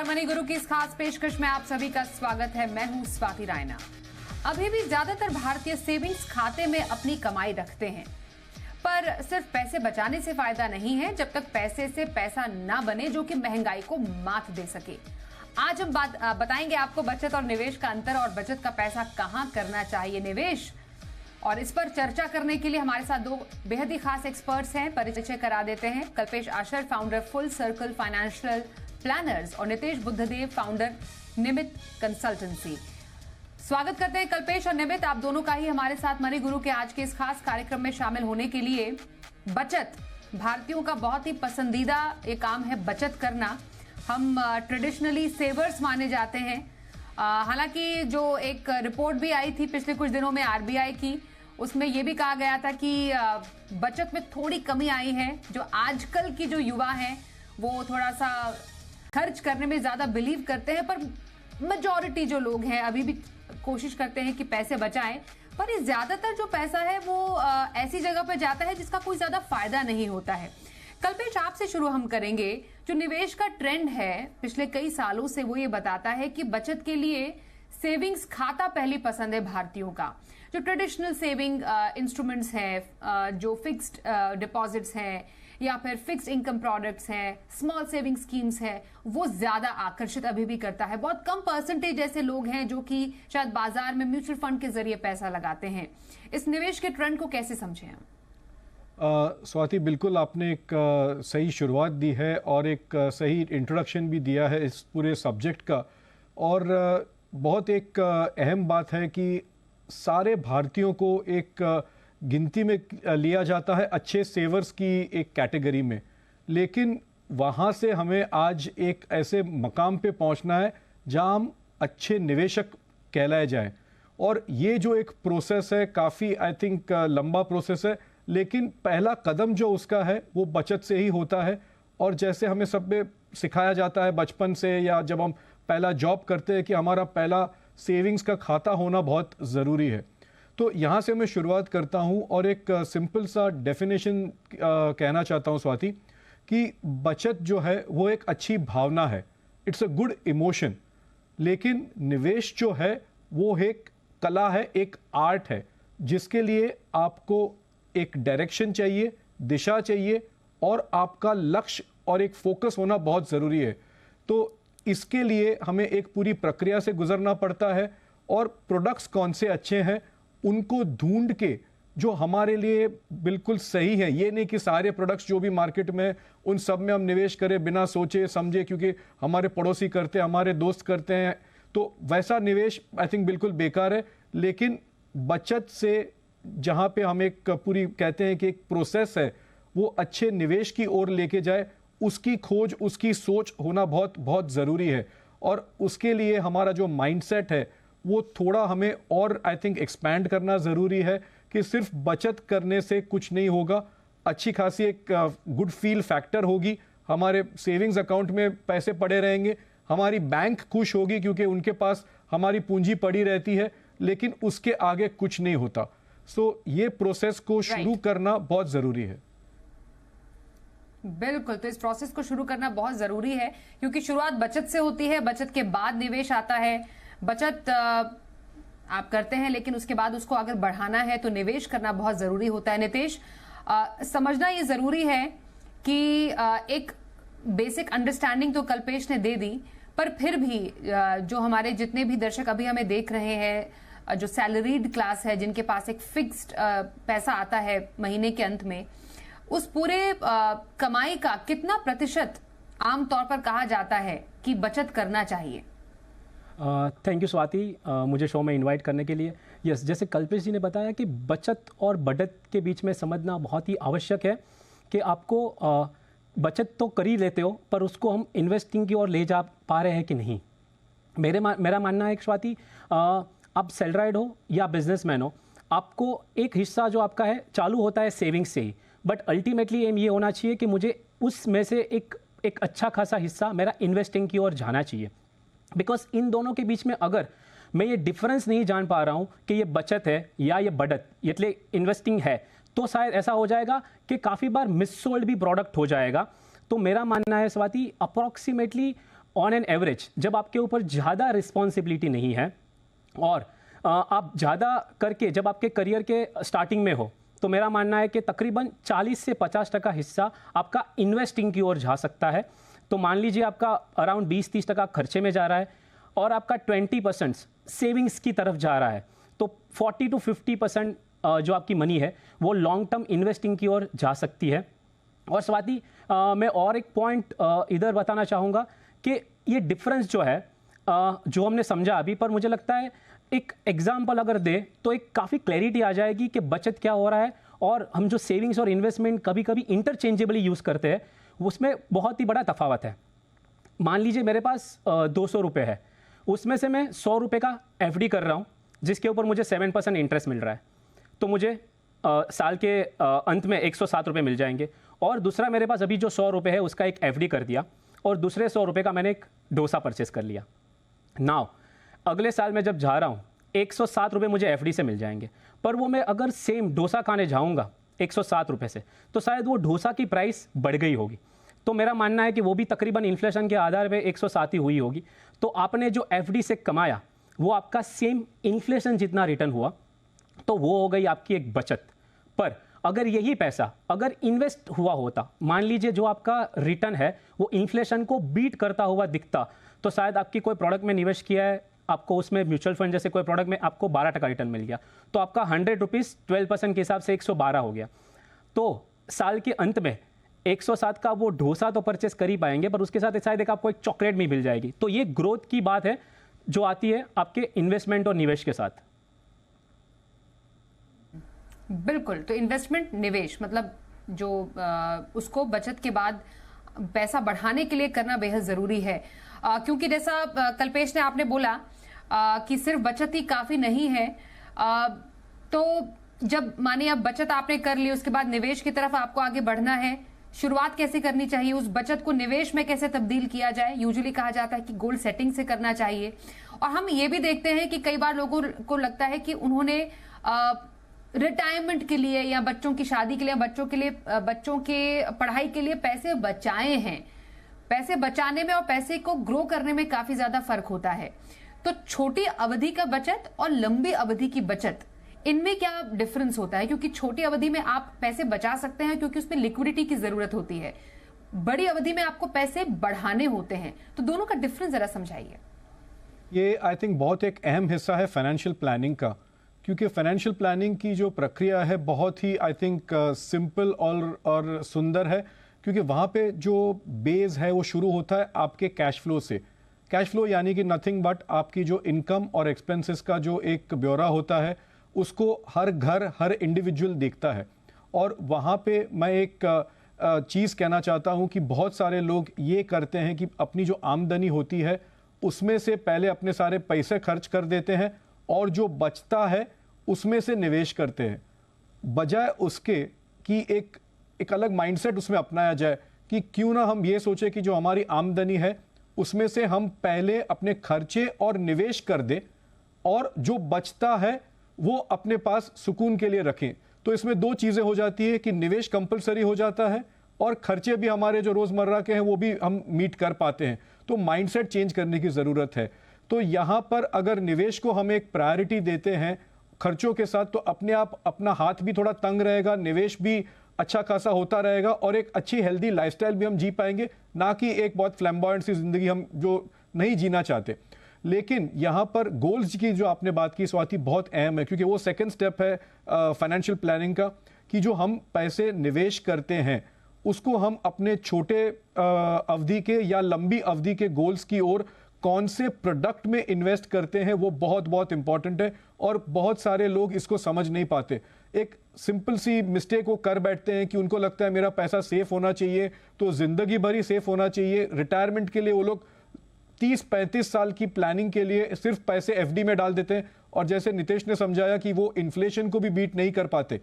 Money गुरु की इस खास पेशकश में आप सभी का स्वागत है। मैं हूं स्वाति रायना। अभी भी ज्यादातर भारतीय सेविंग्स खाते में अपनी कमाई रखते हैं, पर सिर्फ पैसे बचाने से फायदा नहीं है जब तक पैसे से पैसा ना बने जो कि महंगाई को मात दे सके। आज हम बताएंगे आपको बचत और निवेश का अंतर और बचत का पैसा कहां करना चाहिए निवेश। और इस पर चर्चा करने के लिए हमारे साथ दो बेहद ही खास एक्सपर्ट्स हैं। परिचय करा देते हैं। Kalpesh Ashar, founder full circle financial planners, और नितेश बुद्धदेव, फाउंडर निमित कंसल्टेंसी। स्वागत करते हैं कल्पेश और निमित, आप दोनों का ही हमारे साथ मनी गुरु के आज के इस खास कार्यक्रम में शामिल होने के लिए। बचत भारतीयों का बहुत ही पसंदीदा एक काम है, बचत करना। हम ट्रेडिशनली सेवर्स माने जाते हैं। हालांकि जो एक रिपोर्ट भी आई थी पिछले कुछ दिनों में आरबीआई की, उसमें यह भी कहा गया था कि बचत में थोड़ी कमी आई है। जो आजकल की जो युवा हैं वो थोड़ा सा खर्च करने में ज्यादा बिलीव करते हैं, पर मेजॉरिटी जो लोग हैं अभी भी कोशिश करते हैं कि पैसे बचाएं। पर ये ज्यादातर जो पैसा है वो ऐसी जगह पर जाता है जिसका कोई ज्यादा फायदा नहीं होता है। कल्पेश, आपसे शुरू हम करेंगे। जो निवेश का ट्रेंड है पिछले कई सालों से, वो ये बताता है कि बचत के लिए सेविंग्स खाता पहली पसंद है भारतीयों का। जो ट्रेडिशनल सेविंग इंस्ट्रूमेंट्स हैं, जो फिक्स्ड डिपॉजिट्स हैं या फिर फिक्स्ड इनकम प्रोडक्ट्स हैं, स्मॉल सेविंग स्कीम्स हैं, वो ज्यादा आकर्षित अभी भी करता है। बहुत कम परसेंटेज ऐसे लोग हैं जो कि शायद बाजार में म्यूचुअल फंड के जरिए पैसा लगाते हैं। इस निवेश के ट्रेंड को कैसे समझें हम? स्वाति, बिल्कुल आपने एक सही शुरुआत दी है और एक सही इंट्रोडक्शन भी दिया है इस पूरे सब्जेक्ट का। और बहुत एक अहम बात है कि सारे भारतीयों को एक गिनती में लिया जाता है अच्छे सेवर्स की एक कैटेगरी में, लेकिन वहाँ से हमें आज एक ऐसे मकाम पे पहुँचना है जहाँ हम अच्छे निवेशक कहलाए जाएं। और ये जो एक प्रोसेस है, काफ़ी आई थिंक लंबा प्रोसेस है, लेकिन पहला कदम जो उसका है वो बचत से ही होता है। और जैसे हमें सब में सिखाया जाता है बचपन से, या जब हम पहला जॉब करते हैं, कि हमारा पहला सेविंग्स का खाता होना बहुत ज़रूरी है। तो यहाँ से मैं शुरुआत करता हूँ और एक सिंपल सा डेफिनेशन कहना चाहता हूँ स्वाति, कि बचत जो है वो एक अच्छी भावना है, इट्स अ गुड इमोशन। लेकिन निवेश जो है वो एक कला है, एक आर्ट है, जिसके लिए आपको एक डायरेक्शन चाहिए, दिशा चाहिए, और आपका लक्ष्य और एक फोकस होना बहुत ज़रूरी है। तो इसके लिए हमें एक पूरी प्रक्रिया से गुजरना पड़ता है, और प्रोडक्ट्स कौन से अच्छे हैं उनको ढूंढ के जो हमारे लिए बिल्कुल सही है। ये नहीं कि सारे प्रोडक्ट्स जो भी मार्केट में उन सब में हम निवेश करें बिना सोचे समझे, क्योंकि हमारे पड़ोसी करते हैं, हमारे दोस्त करते हैं, तो वैसा निवेश आई थिंक बिल्कुल बेकार है। लेकिन बचत से जहाँ पे हम एक पूरी कहते हैं कि एक प्रोसेस है, वो अच्छे निवेश की ओर लेके जाए, उसकी खोज, उसकी सोच होना बहुत बहुत ज़रूरी है। और उसके लिए हमारा जो माइंडसेट है वो थोड़ा हमें और आई थिंक एक्सपैंड करना ज़रूरी है, कि सिर्फ बचत करने से कुछ नहीं होगा। अच्छी खासी एक गुड फील फैक्टर होगी, हमारे सेविंग्स अकाउंट में पैसे पड़े रहेंगे, हमारी बैंक खुश होगी क्योंकि उनके पास हमारी पूंजी पड़ी रहती है, लेकिन उसके आगे कुछ नहीं होता। सो ये प्रोसेस को शुरू करना बहुत ज़रूरी है। बिल्कुल, तो इस प्रोसेस को शुरू करना बहुत जरूरी है, क्योंकि शुरुआत बचत से होती है, बचत के बाद निवेश आता है। बचत आप करते हैं, लेकिन उसके बाद उसको अगर बढ़ाना है तो निवेश करना बहुत जरूरी होता है। नितेश, समझना ये जरूरी है कि एक बेसिक अंडरस्टैंडिंग तो कल्पेश ने दे दी, पर फिर भी जो हमारे जितने भी दर्शक अभी हमें देख रहे हैं, जो सैलरीड क्लास है, जिनके पास एक फिक्स्ड पैसा आता है महीने के अंत में, उस पूरे कमाई का कितना प्रतिशत आमतौर पर कहा जाता है कि बचत करना चाहिए? थैंक यू स्वाति, मुझे शो में इनवाइट करने के लिए। यस, जैसे कल्पेश जी ने बताया कि बचत और बढ़त के बीच में समझना बहुत ही आवश्यक है कि आपको बचत तो कर ही लेते हो, पर उसको हम इन्वेस्टिंग की ओर ले जा पा रहे हैं कि नहीं। मेरा मानना है स्वाति, आप सैलराइड हो या बिजनेसमैन हो, आपको एक हिस्सा जो आपका है चालू होता है सेविंग्स से ही, बट अल्टीमेटली एम ये होना चाहिए कि मुझे उसमें से एक अच्छा खासा हिस्सा मेरा इन्वेस्टिंग की ओर जाना चाहिए। बिकॉज इन दोनों के बीच में अगर मैं ये डिफरेंस नहीं जान पा रहा हूँ कि ये बचत है या ये बढ़त, ये इन्वेस्टिंग है, तो शायद ऐसा हो जाएगा कि काफ़ी बार मिससोल्ड भी प्रोडक्ट हो जाएगा। तो मेरा मानना है Swati, approximately on an average जब आपके ऊपर ज़्यादा रिस्पॉन्सिबिलिटी नहीं है और आप ज़्यादा करके जब आपके करियर के स्टार्टिंग में हो, तो मेरा मानना है कि तकरीबन 40 से 50% हिस्सा आपका इन्वेस्टिंग की ओर जा सकता है। तो मान लीजिए आपका अराउंड 20-30% खर्चे में जा रहा है और आपका 20% सेविंग्स की तरफ जा रहा है, तो 40 to 50% जो आपकी मनी है वो लॉन्ग टर्म इन्वेस्टिंग की ओर जा सकती है। और स्वाति, मैं और एक पॉइंट इधर बताना चाहूँगा कि ये डिफरेंस जो है जो हमने समझा अभी, पर मुझे लगता है एक एग्जाम्पल अगर दे तो एक काफ़ी क्लैरिटी आ जाएगी कि बचत क्या हो रहा है और हम जो सेविंग्स और इन्वेस्टमेंट कभी कभी इंटरचेंजेबली यूज़ करते हैं उसमें बहुत ही बड़ा तफावत है। मान लीजिए मेरे पास 200 रुपये है, उसमें से मैं 100 रुपये का एफडी कर रहा हूँ जिसके ऊपर मुझे 7% इंटरेस्ट मिल रहा है, तो मुझे साल के अंत में 107 रुपये मिल जाएंगे। और दूसरा मेरे पास अभी जो 100 रुपये है उसका एक एफडी कर दिया और दूसरे 100 रुपये का मैंने एक डोसा परचेस कर लिया। नाउ अगले साल मैं जब जा रहा हूँ 107 रुपये मुझे एफडी से मिल जाएंगे, पर वो मैं अगर सेम डोसा खाने जाऊँगा 107 रुपये से, तो शायद वो डोसा की प्राइस बढ़ गई होगी। तो मेरा मानना है कि वो भी तकरीबन इन्फ्लेशन के आधार पे 107 ही हुई होगी। तो आपने जो एफडी से कमाया वो आपका सेम इन्फ्लेशन जितना रिटर्न हुआ, तो वो हो गई आपकी एक बचत। पर अगर यही पैसा अगर इन्वेस्ट हुआ होता, मान लीजिए जो आपका रिटर्न है वो इन्फ्लेशन को बीट करता हुआ दिखता, तो शायद आपकी कोई प्रोडक्ट में निवेश किया है, आपको उसमें म्यूचुअल फंड जैसे कोई प्रोडक्ट में आपको 12% रिटर्न मिल गया, तो आपका 100 रुपीज़ 12% के हिसाब से 112 हो गया। तो साल के अंत में 107 का वो डोसा तो परचेस कर ही पाएंगे, पर उसके साथ शायद एक आपको एक चॉकलेट भी मिल जाएगी। तो ये ग्रोथ की बात है जो आती है आपके इन्वेस्टमेंट और निवेश के साथ। बिल्कुल, तो इन्वेस्टमेंट निवेश मतलब जो उसको बचत के बाद पैसा बढ़ाने के लिए करना बेहद जरूरी है, क्योंकि जैसा कल्पेश ने आपने बोला कि सिर्फ बचत ही काफी नहीं है। तो जब मानिए अब बचत आपने कर ली, उसके बाद निवेश की तरफ आपको आगे बढ़ना है, शुरुआत कैसे करनी चाहिए, उस बचत को निवेश में कैसे तब्दील किया जाए। यूजुअली कहा जाता है कि गोल सेटिंग से करना चाहिए। और हम ये भी देखते हैं कि कई बार लोगों को लगता है कि उन्होंने रिटायरमेंट के लिए या बच्चों की शादी के लिए, बच्चों के पढ़ाई के लिए पैसे बचाए हैं। पैसे बचाने में और पैसे को ग्रो करने में काफी ज्यादा फर्क होता है। तो छोटी अवधि का बचत और लंबी अवधि की बचत, इनमें क्या डिफरेंस होता है? क्योंकि छोटी अवधि में आप पैसे बचा सकते हैं क्योंकि उसमें लिक्विडिटी की जरूरत होती है, बड़ी अवधि में आपको पैसे बढ़ाने होते हैं। तो दोनों का डिफरेंस जरा समझाइए। ये आई थिंक बहुत एक अहम हिस्सा है फाइनेंशियल प्लानिंग का, क्योंकि फाइनेंशियल प्लानिंग की जो प्रक्रिया है बहुत ही आई थिंक सिंपल और सुंदर है, क्योंकि वहाँ पे जो बेस है वो शुरू होता है आपके कैश फ्लो से। कैश फ्लो यानी कि नथिंग बट आपकी जो इनकम और एक्सपेंसेस का जो एक ब्यौरा होता है, उसको हर घर हर इंडिविजुअल देखता है। और वहाँ पे मैं एक चीज़ कहना चाहता हूँ कि बहुत सारे लोग ये करते हैं कि अपनी जो आमदनी होती है उसमें से पहले अपने सारे पैसे खर्च कर देते हैं और जो बचता है उसमें से निवेश करते हैं, बजाय उसके कि एक अलग माइंडसेट उसमें अपनाया जाए कि क्यों ना हम ये सोचें कि जो हमारी आमदनी है उसमें से हम पहले अपने खर्चे और निवेश कर दें और जो बचता है वो अपने पास सुकून के लिए रखें। तो इसमें दो चीज़ें हो जाती है कि निवेश कंपलसरी हो जाता है और खर्चे भी हमारे जो रोज़मर्रा के हैं वो भी हम मीट कर पाते हैं। तो माइंडसेट चेंज करने की ज़रूरत है। तो यहाँ पर अगर निवेश को हम एक प्रायोरिटी देते हैं खर्चों के साथ, तो अपने आप अपना हाथ भी थोड़ा तंग रहेगा, निवेश भी अच्छा खासा होता रहेगा और एक अच्छी हेल्दी लाइफस्टाइल भी हम जी पाएंगे, ना कि एक बहुत फ्लैम्बॉयंट सी जिंदगी हम जो नहीं जीना चाहते। लेकिन यहाँ पर गोल्स की जो आपने बात की स्वाति बहुत अहम है, क्योंकि वो सेकंड स्टेप है फाइनेंशियल प्लानिंग का, कि जो हम पैसे निवेश करते हैं उसको हम अपने छोटे अवधि के या लंबी अवधि के गोल्स की ओर कौन से प्रोडक्ट में इन्वेस्ट करते हैं वो बहुत बहुत इंपॉर्टेंट है। और बहुत सारे लोग इसको समझ नहीं पाते, एक सिंपल सी मिस्टेक वो कर बैठते हैं कि उनको लगता है मेरा पैसा सेफ होना चाहिए तो जिंदगी भर ही सेफ होना चाहिए। रिटायरमेंट के लिए वो लोग 30-35 साल की प्लानिंग के लिए सिर्फ पैसे एफडी में डाल देते हैं और जैसे नितेश ने समझाया कि वो इन्फ्लेशन को भी बीट नहीं कर पाते,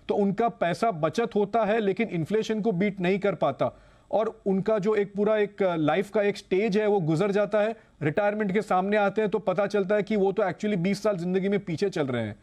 तो उनका पैसा बचत होता है लेकिन इन्फ्लेशन को बीट नहीं कर पाता और उनका जो एक पूरा एक लाइफ का एक स्टेज है वो गुजर जाता है। रिटायरमेंट के सामने आते हैं तो पता चलता है कि वो तो एक्चुअली 20 साल जिंदगी में पीछे चल रहे हैं।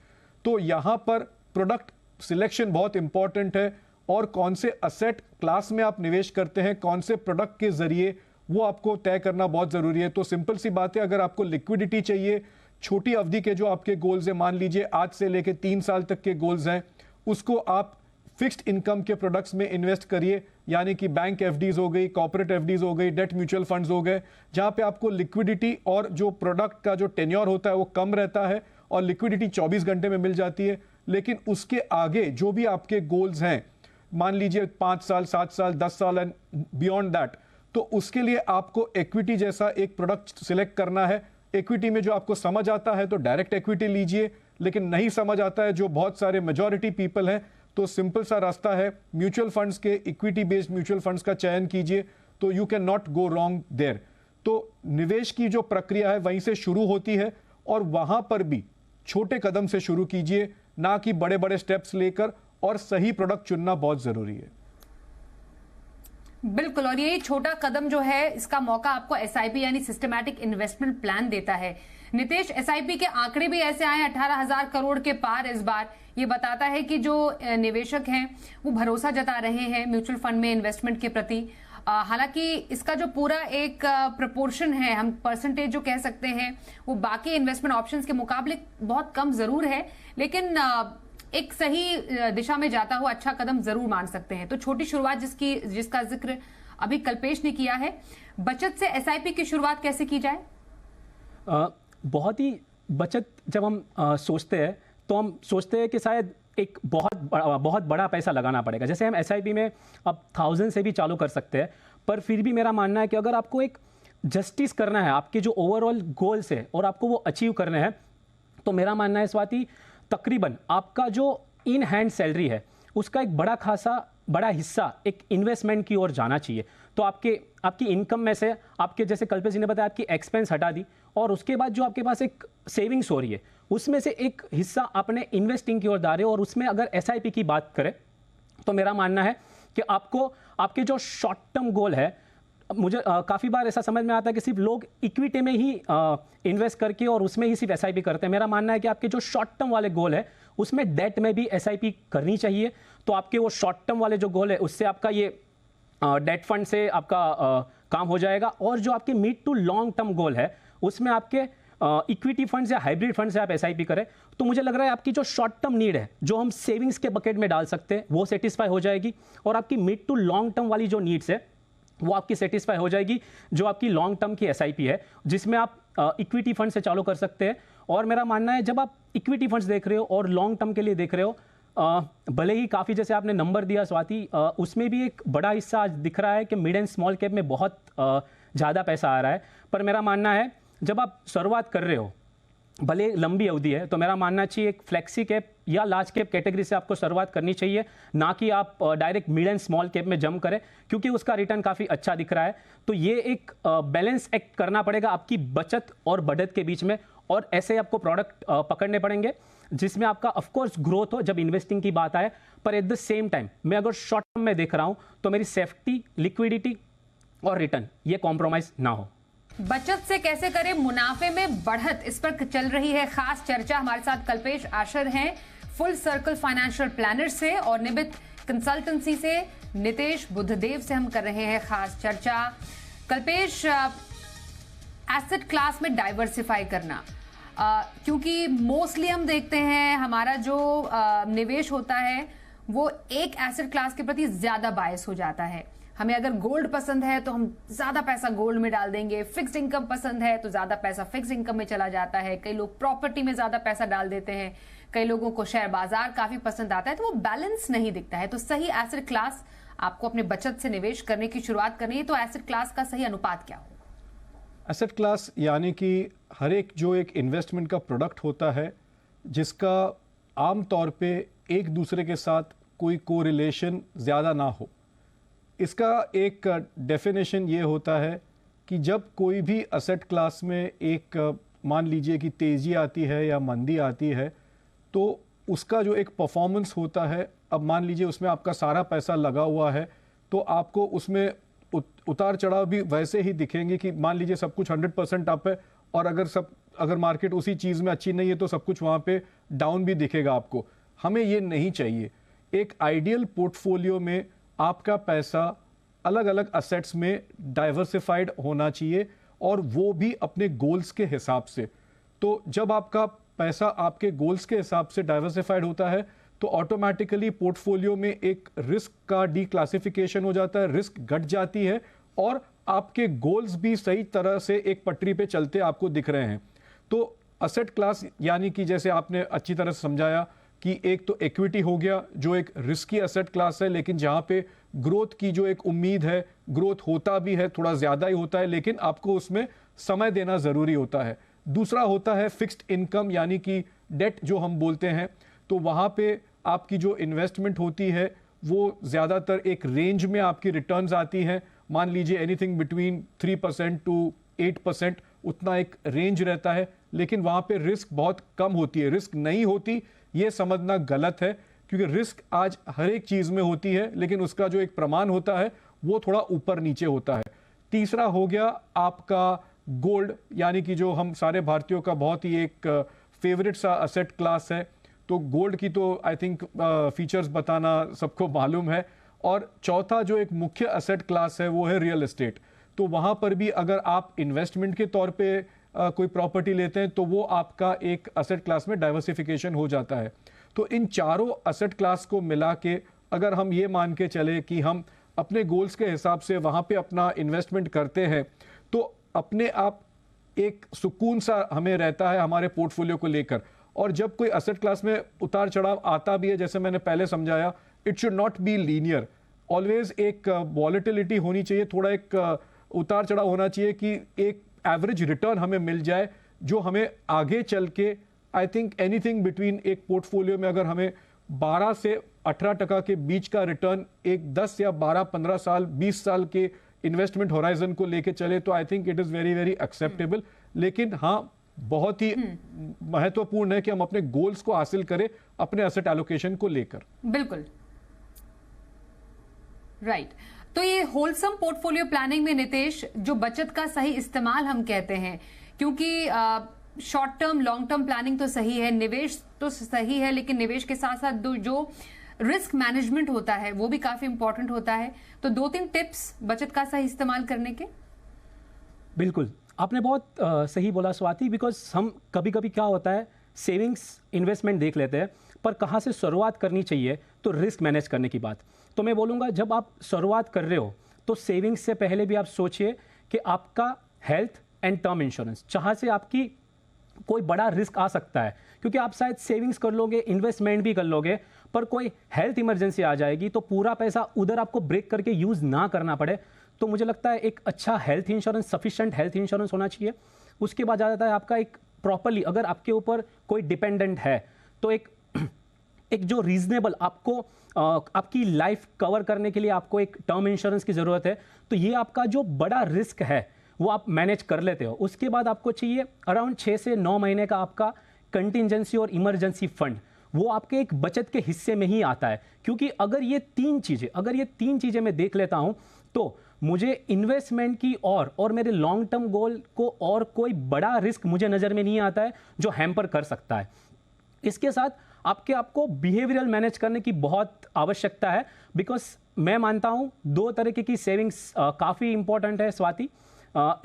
तो यहाँ पर प्रोडक्ट सिलेक्शन बहुत इंपॉर्टेंट है और कौन से असेट क्लास में आप निवेश करते हैं, कौन से प्रोडक्ट के जरिए वो आपको तय करना बहुत ज़रूरी है। तो सिंपल सी बात है, अगर आपको लिक्विडिटी चाहिए, छोटी अवधि के जो आपके गोल्स हैं, मान लीजिए आज से लेके 3 साल तक के गोल्स हैं, उसको आप फिक्स्ड इनकम के प्रोडक्ट्स में इन्वेस्ट करिए, यानी कि बैंक एफडीज हो गई, कॉर्पोरेट एफडीज हो गई, डेट म्यूचुअल फंड्स हो गए, जहां पे आपको लिक्विडिटी और जो प्रोडक्ट का जो टेन्योर होता है वो कम रहता है और लिक्विडिटी 24 घंटे में मिल जाती है। लेकिन उसके आगे जो भी आपके गोल्स हैं, मान लीजिए 5 साल, 7 साल, 10 साल एंड बियॉन्ड दैट, तो उसके लिए आपको इक्विटी जैसा एक प्रोडक्ट सिलेक्ट करना है। इक्विटी में जो आपको समझ आता है तो डायरेक्ट इक्विटी लीजिए, लेकिन नहीं समझ आता है, जो बहुत सारे मेजॉरिटी पीपल हैं, तो सिंपल सा रास्ता है, म्यूचुअल फंड्स के, इक्विटी बेस्ड म्यूचुअल फंड्स का चयन कीजिए, तो you can not go wrong there. तो निवेश की जो प्रक्रिया है वहीं से शुरू होती है और वहां पर भी छोटे कदम से शुरू कीजिए, ना कि बड़े बड़े स्टेप्स लेकर, और सही प्रोडक्ट चुनना बहुत जरूरी है। बिल्कुल, और यही छोटा कदम जो है, इसका मौका आपको एसआईपी यानी सिस्टमैटिक इन्वेस्टमेंट प्लान देता है। नितेश, एसआईपी के आंकड़े भी ऐसे आए 18,000 करोड़ के पार इस बार। ये बताता है कि जो निवेशक हैं वो भरोसा जता रहे हैं म्यूचुअल फंड में इन्वेस्टमेंट के प्रति। हालांकि इसका जो पूरा एक प्रोपोर्शन है, हम परसेंटेज जो कह सकते हैं, वो बाकी इन्वेस्टमेंट ऑप्शंस के मुकाबले बहुत कम जरूर है, लेकिन एक सही दिशा में जाता हुआ अच्छा कदम जरूर मान सकते हैं। तो छोटी शुरुआत जिसका जिक्र अभी कल्पेश ने किया है, बचत से एसआईपी की शुरुआत कैसे की जाए? बहुत ही बचत जब हम सोचते हैं तो हम सोचते हैं कि शायद एक बहुत बड़ा पैसा लगाना पड़ेगा। जैसे हम एसआईपी में अब 1000 से भी चालू कर सकते हैं, पर फिर भी मेरा मानना है कि अगर आपको एक जस्टिस करना है, आपके जो ओवरऑल गोल्स है और आपको वो अचीव करने हैं, तो मेरा मानना है स्वाति, तकरीबन आपका जो इन हैंड सैलरी है उसका एक बड़ा हिस्सा एक इन्वेस्टमेंट की ओर जाना चाहिए। तो आपकी इनकम में से आपके, जैसे कल्पेश जी ने बताया, आपकी एक्सपेंस हटा दी और उसके बाद जो आपके पास एक सेविंग्स हो रही है उसमें से एक हिस्सा आपने इन्वेस्टिंग की ओर डाले। और उसमें अगर एसआईपी की बात करें तो मेरा मानना है कि आपको आपके जो शॉर्ट टर्म गोल है, मुझे काफ़ी बार ऐसा समझ में आता है कि सिर्फ लोग इक्विटी में ही इन्वेस्ट करके और उसमें ही सिर्फ एसआईपी करते हैं। मेरा मानना है कि आपके जो शॉर्ट टर्म वाले गोल है उसमें डेट में भी एसआईपी करनी चाहिए। तो आपके वो शॉर्ट टर्म वाले जो गोल है उससे आपका ये डेट फंड से आपका काम हो जाएगा। और जो आपके mid to long term goal है उसमें आपके इक्विटी फंड्स या हाइब्रिड फंड से आप एसआईपी करें, तो मुझे लग रहा है आपकी जो शॉर्ट टर्म नीड है, जो हम सेविंग्स के बकेट में डाल सकते हैं, वो सेटिस्फाई हो जाएगी। और आपकी मिड टू लॉन्ग टर्म वाली जो नीड्स है वो आपकी सेटिस्फाई हो जाएगी, जो आपकी लॉन्ग टर्म की एसआईपी है, जिसमें आप इक्विटी फंड से चालू कर सकते हैं। और मेरा मानना है जब आप इक्विटी फंड्स देख रहे हो और लॉन्ग टर्म के लिए देख रहे हो, भले ही काफ़ी, जैसे आपने नंबर दिया स्वाति, उसमें भी एक बड़ा हिस्सा आज दिख रहा है कि मिड एंड स्मॉल कैप में बहुत ज़्यादा पैसा आ रहा है। पर मेरा मानना है जब आप शुरुआत कर रहे हो, भले लंबी अवधि है, तो मेरा मानना चाहिए एक फ्लेक्सी कैप या लार्ज कैप कैटेगरी से आपको शुरुआत करनी चाहिए, ना कि आप direct mid and small cap में जंप करें, क्योंकि उसका रिटर्न काफ़ी अच्छा दिख रहा है। तो ये एक बैलेंस एक्ट करना पड़ेगा आपकी बचत और बढ़त के बीच में, और ऐसे आपको प्रोडक्ट पकड़ने पड़ेंगे जिसमें आपका ऑफकोर्स ग्रोथ हो जब इन्वेस्टिंग की बात आए, पर एट द सेम टाइम मैं अगर शॉर्ट टर्म में देख रहा हूं तो मेरी सेफ्टी, लिक्विडिटी और रिटर्न ये कॉम्प्रोमाइज ना हो। बचत से कैसे करें मुनाफे में बढ़त, इस पर चल रही है खास चर्चा। हमारे साथ कल्पेश आशर हैं फुल सर्कल फाइनेंशियल प्लानर से, और निबित कंसल्टेंसी से नितेश बुद्धदेव से हम कर रहे हैं खास चर्चा। कल्पेश, एसेट क्लास में डाइवर्सिफाई करना, क्योंकि मोस्टली हम देखते हैं हमारा जो निवेश होता है वो एक एसेट क्लास के प्रति ज्यादा बायस हो जाता है। हमें अगर गोल्ड पसंद है तो हम ज्यादा पैसा गोल्ड में डाल देंगे, फिक्स्ड इनकम पसंद है तो ज्यादा पैसा फिक्स्ड इनकम में चला जाता है, कई लोग प्रॉपर्टी में ज्यादा पैसा डाल देते हैं, कई लोगों को शेयर बाजार काफी पसंद आता है, तो वो बैलेंस नहीं दिखता है। तो सही एसेट क्लास आपको अपने बचत से निवेश करने की शुरुआत करनी है, तो एसेट क्लास का सही अनुपात क्या हो? एसेट क्लास यानी कि हर एक जो एक इन्वेस्टमेंट का प्रोडक्ट होता है जिसका आम तौर पे एक दूसरे के साथ कोई कोरिलेशन ज़्यादा ना हो। इसका एक डेफिनेशन ये होता है कि जब कोई भी एसेट क्लास में एक मान लीजिए कि तेज़ी आती है या मंदी आती है, तो उसका जो एक परफॉर्मेंस होता है, अब मान लीजिए उसमें आपका सारा पैसा लगा हुआ है, तो आपको उसमें उतार चढ़ाव भी वैसे ही दिखेंगे कि मान लीजिए सब कुछ 100% अप है, और अगर मार्केट उसी चीज़ में अच्छी नहीं है तो सब कुछ वहाँ पे डाउन भी दिखेगा आपको। हमें ये नहीं चाहिए। एक आइडियल पोर्टफोलियो में आपका पैसा अलग अलग असेट्स में डाइवर्सिफाइड होना चाहिए, और वो भी अपने गोल्स के हिसाब से। तो जब आपका पैसा आपके गोल्स के हिसाब से डाइवर्सिफाइड होता है तो ऑटोमेटिकली पोर्टफोलियो में एक रिस्क का डीक्लासिफिकेशन हो जाता है, रिस्क घट जाती है, और आपके गोल्स भी सही तरह से एक पटरी पे चलते आपको दिख रहे हैं। तो असेट क्लास यानी कि जैसे आपने अच्छी तरह से समझाया कि एक तो इक्विटी हो गया जो एक रिस्की असेट क्लास है, लेकिन जहां पे ग्रोथ की जो एक उम्मीद है, ग्रोथ होता भी है, थोड़ा ज्यादा ही होता है, लेकिन आपको उसमें समय देना जरूरी होता है। दूसरा होता है फिक्स्ड इनकम यानी कि डेट जो हम बोलते हैं, तो वहां पे आपकी जो इन्वेस्टमेंट होती है वो ज़्यादातर एक रेंज में आपकी रिटर्न्स आती हैं। मान लीजिए एनीथिंग बिटवीन 3% टू 8%, उतना एक रेंज रहता है, लेकिन वहां पे रिस्क बहुत कम होती है। रिस्क नहीं होती ये समझना गलत है, क्योंकि रिस्क आज हर एक चीज में होती है, लेकिन उसका जो एक प्रमाण होता है वो थोड़ा ऊपर नीचे होता है। तीसरा हो गया आपका गोल्ड, यानी कि जो हम सारे भारतीयों का बहुत ही एक फेवरेट सा असेट क्लास है। तो गोल्ड की तो आई थिंक फीचर्स बताना सबको मालूम है। और चौथा जो एक मुख्य असेट क्लास है वो है रियल एस्टेट। तो वहां पर भी अगर आप इन्वेस्टमेंट के तौर पे कोई प्रॉपर्टी लेते हैं तो वो आपका एक असेट क्लास में डाइवर्सिफिकेशन हो जाता है। तो इन चारों असेट क्लास को मिला के अगर हम ये मान के चले कि हम अपने गोल्स के हिसाब से वहां पे अपना इन्वेस्टमेंट करते हैं, तो अपने आप एक सुकून सा हमें रहता है हमारे पोर्टफोलियो को लेकर। और जब कोई असेट क्लास में उतार चढ़ाव आता भी है, जैसे मैंने पहले समझाया, it should not be linear. Always एक वॉलेटिलिटी होनी चाहिए, थोड़ा एक उतार चढ़ाव होना चाहिए कि एक एवरेज रिटर्न हमें मिल जाए जो हमें आगे चल के आई थिंक एनीथिंग बिटवीन एक पोर्टफोलियो में अगर हमें 12 से 18% के बीच का रिटर्न एक 10 या 12-15 साल 20 साल के इन्वेस्टमेंट होराइजन को लेके चले तो I think it is very very acceptable. लेकिन हाँ, बहुत ही महत्वपूर्ण है कि हम अपने गोल्स को हासिल करें अपने एसेट एलोकेशन को लेकर। बिल्कुल राइट। तो ये होलसम पोर्टफोलियो प्लानिंग में नितेश, जो बचत का सही इस्तेमाल हम कहते हैं, क्योंकि short term long term planning तो सही है, निवेश तो सही है, लेकिन निवेश के साथ साथ जो रिस्क मैनेजमेंट होता है वो भी काफी इंपॉर्टेंट होता है। तो 2-3 टिप्स बचत का सही इस्तेमाल करने के। बिल्कुल, आपने बहुत सही बोला स्वाति, बिकॉज हम कभी कभी क्या होता है सेविंग्स इन्वेस्टमेंट देख लेते हैं, पर कहाँ से शुरुआत करनी चाहिए तो रिस्क मैनेज करने की बात। तो मैं बोलूँगा जब आप शुरुआत कर रहे हो तो सेविंग्स से पहले भी आप सोचिए कि आपका हेल्थ एंड टर्म इंश्योरेंस, जहाँ से आपकी कोई बड़ा रिस्क आ सकता है, क्योंकि आप शायद सेविंग्स कर लोगे, इन्वेस्टमेंट भी कर लोगे, पर कोई हेल्थ इमरजेंसी आ जाएगी तो पूरा पैसा उधर आपको ब्रेक करके यूज़ ना करना पड़े। तो मुझे लगता है एक अच्छा health insurance, sufficient health insurance होना चाहिए। उसके बाद आ जाता है आपका एक प्रॉपरली, अगर आपके ऊपर कोई डिपेंडेंट है तो एक जो रीजनेबल आपको आपकी लाइफ कवर करने के लिए आपको एक टर्म इंश्योरेंस की ज़रूरत है। तो ये आपका जो बड़ा रिस्क है वो आप मैनेज कर लेते हो। उसके बाद आपको चाहिए अराउंड 6 से 9 महीने का आपका कंटिजेंसी और इमरजेंसी फंड, वो आपके एक बचत के हिस्से में ही आता है। क्योंकि अगर ये तीन चीज़ें मैं देख लेता हूँ तो मुझे इन्वेस्टमेंट की और मेरे लॉन्ग टर्म गोल को और कोई बड़ा रिस्क मुझे नज़र में नहीं आता है जो हैम्पर कर सकता है। इसके साथ आपको बिहेवियरल मैनेज करने की बहुत आवश्यकता है, बिकॉज मैं मानता हूँ 2 तरीके की सेविंग्स काफ़ी इंपॉर्टेंट है स्वाति।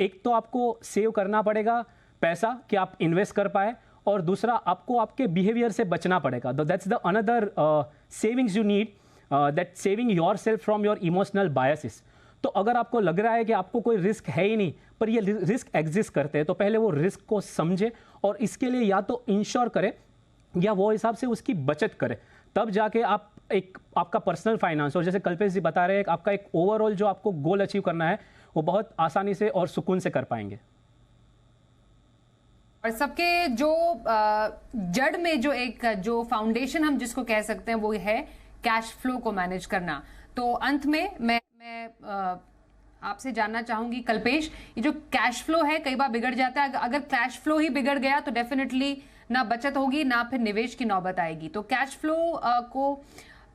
एक तो आपको सेव करना पड़ेगा पैसा कि आप इन्वेस्ट कर पाए, और दूसरा आपको आपके बिहेवियर से बचना पड़ेगा। That's the another savings you need, that saving your self from your emotional biases. तो अगर आपको लग रहा है कि आपको कोई रिस्क है ही नहीं, पर ये रिस्क एग्जिस्ट करते हैं, तो पहले वो रिस्क को समझे और इसके लिए या तो इंश्योर करें या वो हिसाब से उसकी बचत करें। तब जाके आप आपका पर्सनल फाइनेंस, और जैसे कल्पेश जी बता रहे हैं, आपका एक ओवरऑल जो आपको गोल अचीव करना है वो बहुत आसानी से और सुकून से कर पाएंगे। और सबके जो जड़ में जो फाउंडेशन हम जिसको कह सकते हैं वो है कैश फ्लो को मैनेज करना। तो अंत में मैं आपसे जानना चाहूंगी कल्पेश, ये जो कैश फ्लो है कई बार बिगड़ जाता है। अगर कैश फ्लो ही बिगड़ गया तो डेफिनेटली ना बचत होगी ना फिर निवेश की नौबत आएगी। तो कैश फ्लो को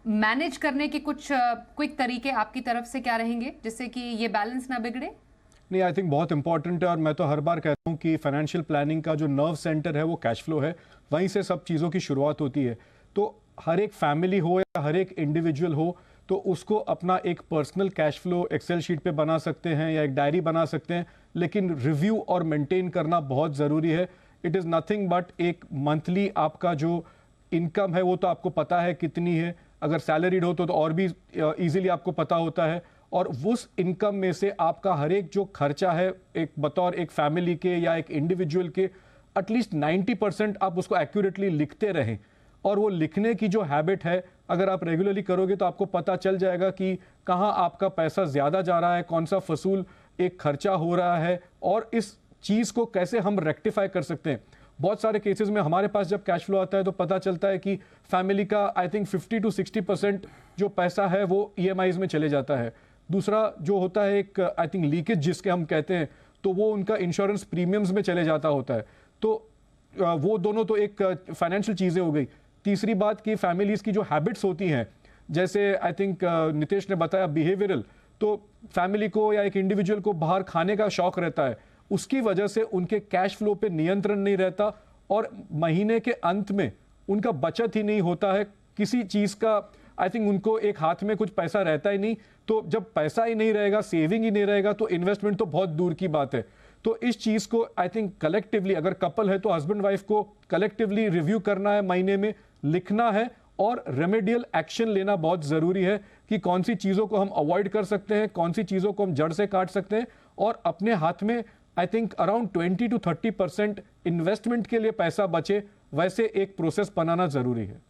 मैनेज करने के कुछ क्विक तरीके आपकी तरफ से क्या रहेंगे जिससे कि ये बैलेंस ना बिगड़े? नहीं, आई थिंक बहुत इंपॉर्टेंट है, और मैं तो हर बार कहता हूँ कि फाइनेंशियल प्लानिंग का जो नर्व सेंटर है वो कैश फ्लो है, वहीं से सब चीज़ों की शुरुआत होती है। तो हर एक फैमिली हो या हर एक इंडिविजुअल हो, तो उसको अपना एक personal cash flow Excel sheet पे बना सकते हैं या एक डायरी बना सकते हैं, लेकिन रिव्यू और मेंटेन करना बहुत ज़रूरी है। इट इज़ नथिंग बट एक मंथली आपका जो इनकम है वो तो आपको पता है कितनी है, अगर सैलरीड हो तो और भी इजीली आपको पता होता है, और उस इनकम में से आपका हर एक जो खर्चा है एक बतौर एक फैमिली के या एक इंडिविजुअल के एटलीस्ट 90% आप उसको एक्यूरेटली लिखते रहें। और वो लिखने की जो हैबिट है अगर आप रेगुलरली करोगे तो आपको पता चल जाएगा कि कहाँ आपका पैसा ज़्यादा जा रहा है, कौन सा फसूल एक खर्चा हो रहा है, और इस चीज़ को कैसे हम रेक्टिफाई कर सकते हैं। बहुत सारे केसेस में हमारे पास जब कैश फ्लो आता है तो पता चलता है कि फैमिली का आई थिंक 50 to 60% जो पैसा है वो EMIs में चले जाता है। दूसरा जो होता है एक आई थिंक लीकेज जिसके हम कहते हैं, तो वो उनका इंश्योरेंस प्रीमियम्स में चले जाता होता है। तो वो दोनों तो एक फाइनेंशियल चीज़ें हो गई। तीसरी बात कि फैमिलीज़ की जो हैबिट्स होती हैं, जैसे आई थिंक नितेश ने बताया बिहेवियरल, तो फैमिली को या एक इंडिविजुअल को बाहर खाने का शौक रहता है, उसकी वजह से उनके कैश फ्लो पे नियंत्रण नहीं रहता और महीने के अंत में उनका बचत ही नहीं होता है किसी चीज़ का। आई थिंक उनको एक हाथ में कुछ पैसा रहता ही नहीं, तो जब पैसा ही नहीं रहेगा, सेविंग ही नहीं रहेगा, तो इन्वेस्टमेंट तो बहुत दूर की बात है। तो इस चीज़ को आई थिंक कलेक्टिवली, अगर कपल है तो हस्बैंड वाइफ को कलेक्टिवली रिव्यू करना है, महीने में लिखना है और रेमेडियल एक्शन लेना बहुत ज़रूरी है कि कौन सी चीज़ों को हम अवॉइड कर सकते हैं, कौन सी चीज़ों को हम जड़ से काट सकते हैं, और अपने हाथ में I think around 20 to 30% investment के लिए पैसा बचे, वैसे एक प्रोसेस बनाना ज़रूरी है।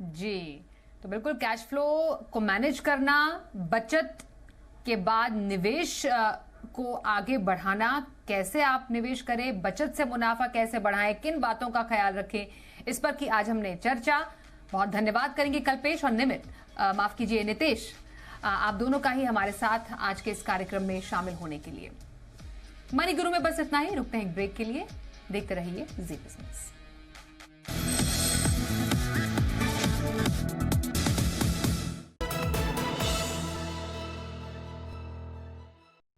जी, तो बिल्कुल कैश फ्लो को मैनेज करना, बचत के बाद निवेश को आगे बढ़ाना, कैसे आप निवेश करें, बचत से मुनाफा कैसे बढ़ाएं, किन बातों का ख्याल रखें, इस पर की आज हमने चर्चा। बहुत धन्यवाद करेंगे कल्पेश और निमित, माफ कीजिए नितेश, आप दोनों का ही हमारे साथ आज के इस कार्यक्रम में शामिल होने के लिए। मनी गुरु में बस इतना ही, रुकते हैं एक ब्रेक के लिए। देखते रहिए जी बिजनेस।